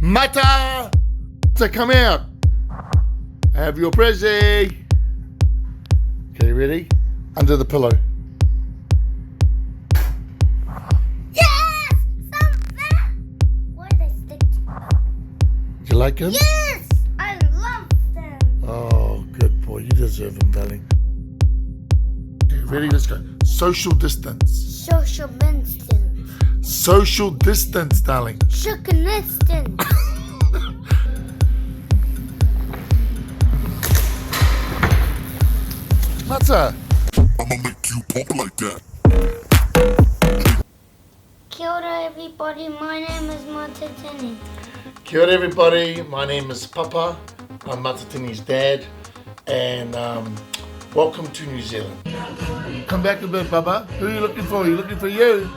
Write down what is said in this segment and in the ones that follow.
Mata! So come out. Have your prezi. Okay, ready? Under the pillow. Yes! Something! Why do they stick together? Do you like him? Yes! I love them. Oh, good boy. You deserve him, darling. Okay, ready? Let's go. Social distance. Social distance. Social distance, darling. Social distance. Mata. I'ma make you pop like that. Kia ora everybody, my name is Matatini. Kia ora everybody, my name is Papa. I'm Matatini's dad, and welcome to New Zealand. Come back a bit, Baba. Who are you looking for? You looking for you?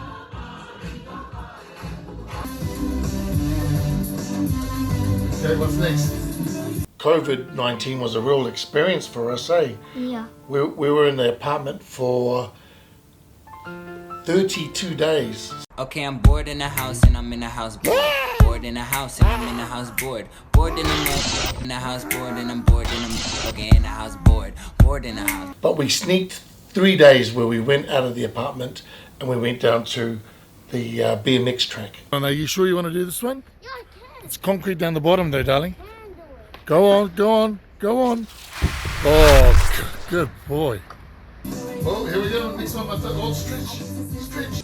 Okay, what's next? COVID-19 was a real experience for us, eh? Yeah. We were in the apartment for 32 days. Okay, I'm bored in the house and I'm in the house bored. Bored in the house and I'm in the house bored. Bored in the house bored and I'm bored and I'm okay in the house bored. Bored in the house. But we sneaked 3 days where we went out of the apartment and we went down to the BMX track. And are you sure you want to do this one? Yeah, I can. It's concrete down the bottom though, darling. I can do it. Go on, go on, go on. Oh, good boy. Oh, here we go. Next one, oh, stretch, stretch.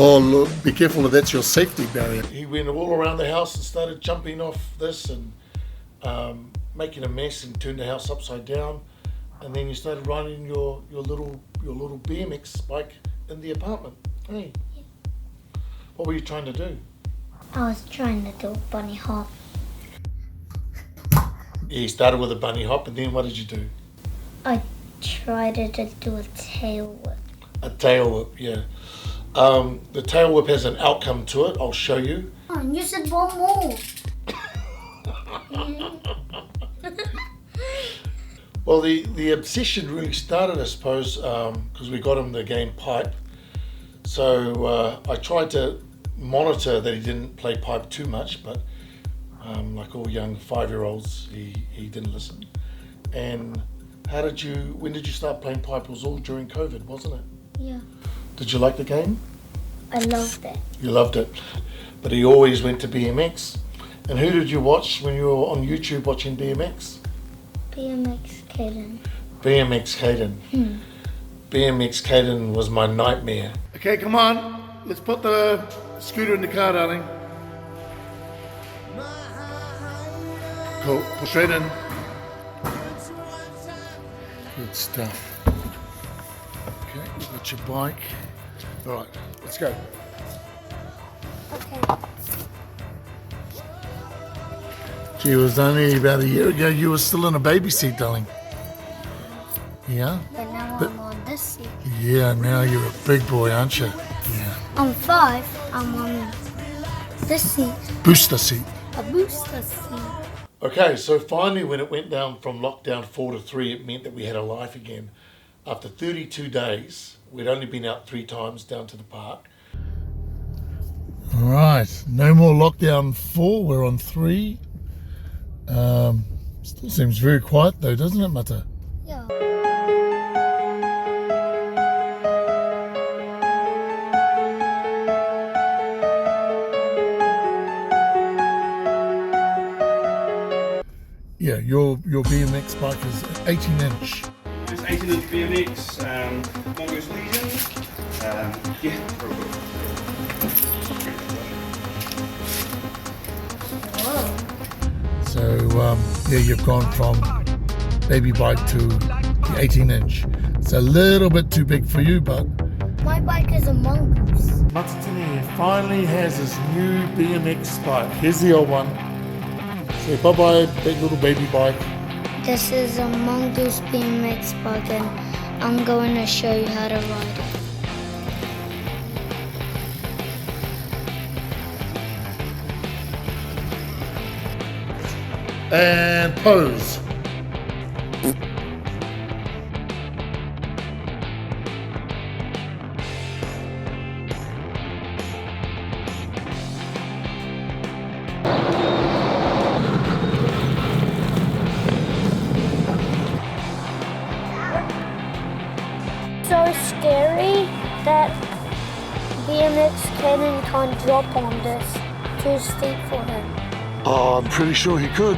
Oh, look, be careful that that's your safety barrier. He went all around the house and started jumping off this and making a mess and turned the house upside down. And then you started riding your little BMX bike in the apartment. Hey, Yeah. what were you trying to do? I was trying to do a bunny hop. Yeah, you started with a bunny hop, and then what did you do? I tried to do a tail whip. A tail whip, yeah. The tail whip has an outcome to it. I'll show you. Oh, and you said one more. Well, the obsession really started, I suppose, because we got him the game pipe. So I tried to monitor that he didn't play pipe too much, but like all young 5-year-olds, he didn't listen. And when did you start playing pipe? It was all during COVID, wasn't it? Yeah. Did you like the game? I loved it. You loved it. But he always went to BMX. And who did you watch when you were on YouTube watching BMX? BMX Kaden. BMX Caden. BMX Caden was my nightmare. Okay, come on. Let's put the scooter in the car, darling. Cool. Push right in. Good stuff. Okay, you've got your bike. All right, let's go. Okay. Gee, it was only about a year ago you were still in a baby seat, darling. Yeah? But now I'm on this seat. Yeah, now you're a big boy, aren't you? Yeah. I'm 5. I'm on this seat. Booster seat. A booster seat. Okay, so finally when it went down from lockdown 4 to 3, it meant that we had a life again. After 32 days, we'd only been out 3 times down to the park. All right, no more lockdown 4, we're on 3. Still seems very quiet though, doesn't it, Mata? Yeah. Yeah, your BMX bike is 18-inch. It's 18-inch BMX, Mongoose Legion. Yeah. So yeah, you've gone from baby bike to the 18-inch. It's a little bit too big for you, but My bike is a mongoose. Matatini finally has his new BMX bike. Here's the old one. Say bye-bye, big little baby bike. This is a mongoose BMX bike and I'm going to show you how to ride it. And pose. BMX Caden can't drop on this. Too steep for him. Oh, I'm pretty sure he could.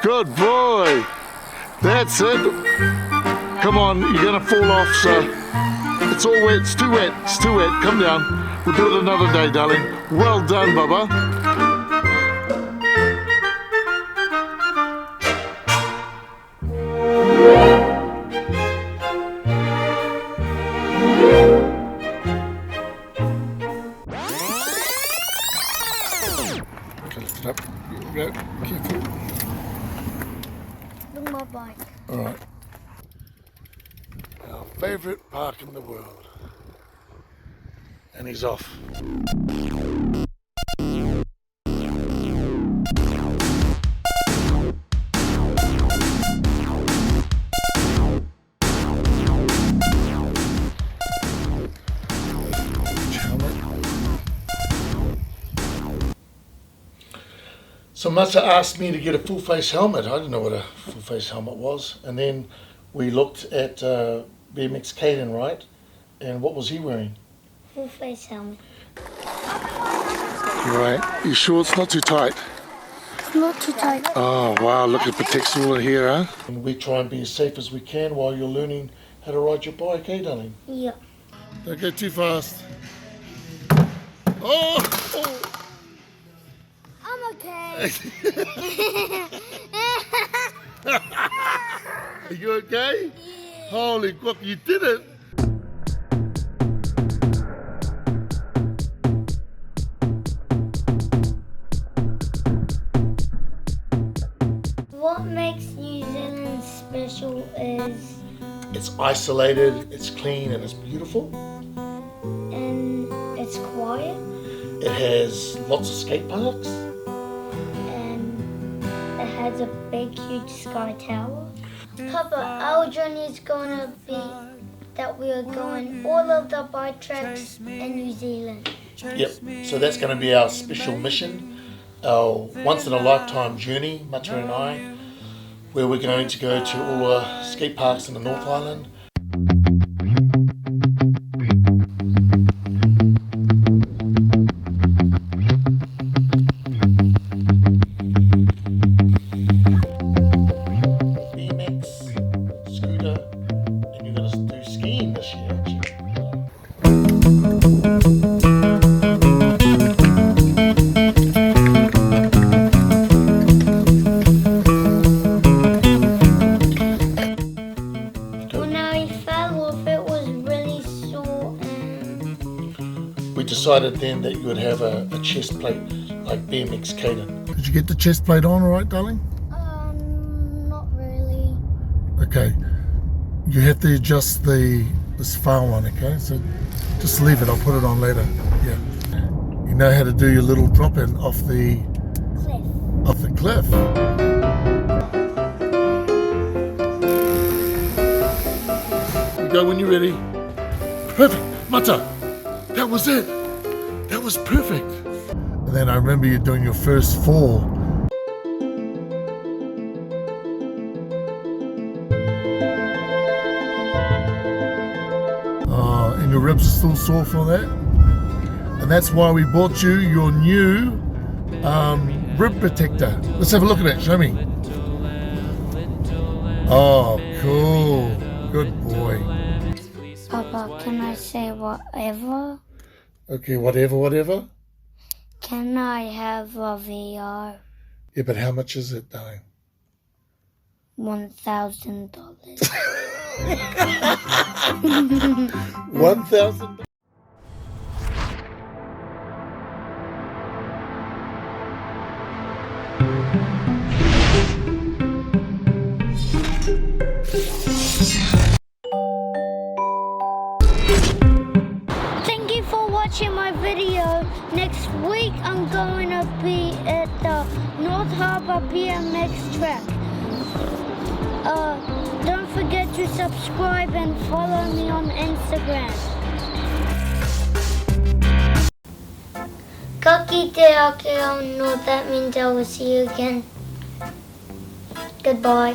Good boy. That's it. Come on, you're gonna fall off, so it's all wet, it's too wet, it's too wet. Come down. We'll do it another day, darling. Well done, Bubba. Okay, lift it up. Go, careful. Look my bike. All right. Our favourite park in the world. And he's off. So Mata asked me to get a full face helmet. I didn't know what a full face helmet was. And then we looked at BMX Caden, right? And what was he wearing? Full face helmet. Right. You sure it's not too tight? It's not too tight. Oh wow, look, it protects all in here, huh? And we try and be as safe as we can while you're learning how to ride your bike, eh, darling? Yeah. Don't go too fast. Oh! I'm okay. Are you okay? Yeah. Holy fuck, you did it! What makes New Zealand special is It's isolated, it's clean, and it's beautiful. and it's quiet It has lots of skate parks. and it has a big huge sky tower. Papa, our journey is gonna be that we are going all of the bike tracks in New Zealand. Yep, so that's going to be our special mission, our once in a lifetime journey, Mata and I, where we're going to go to all the skate parks in the North Island. BMX, scooter, and you're going to do skiing this year, aren't you? When I fell off, it was really sore and We decided then that you would have a chest plate like BMX Caden. Did you get the chest plate on all right, darling? not really. Okay. You have to adjust this far one, okay? So just leave it, I'll put it on later. Yeah. You know how to do your little drop in off the cliff. You go when you're ready. Perfect, Mata. That was it. That was perfect. And then I remember you doing your first fall. And your ribs are still sore for that. And that's why we bought you your new rib protector. Let's have a look at it. Show me. Oh, cool. Good boy. Papa, can I say whatever? Okay, whatever. Can I have a VR? Yeah, but how much is it, darling? $1,000. 1,000. Thank you for watching my video. Next week I'm going to be at the North Harbour BMX track. Don't forget to subscribe and follow me on Instagram. Ka kite ake au no, that means I will see you again. Goodbye.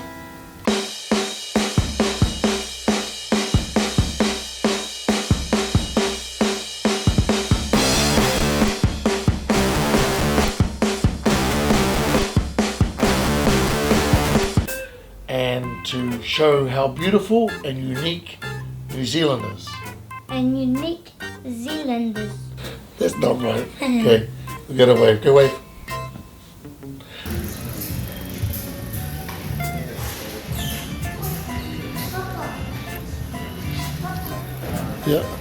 And to show how beautiful and unique New Zealand is. And unique Zealanders. That's not right. Okay, we gotta wave. Go wave. Yeah.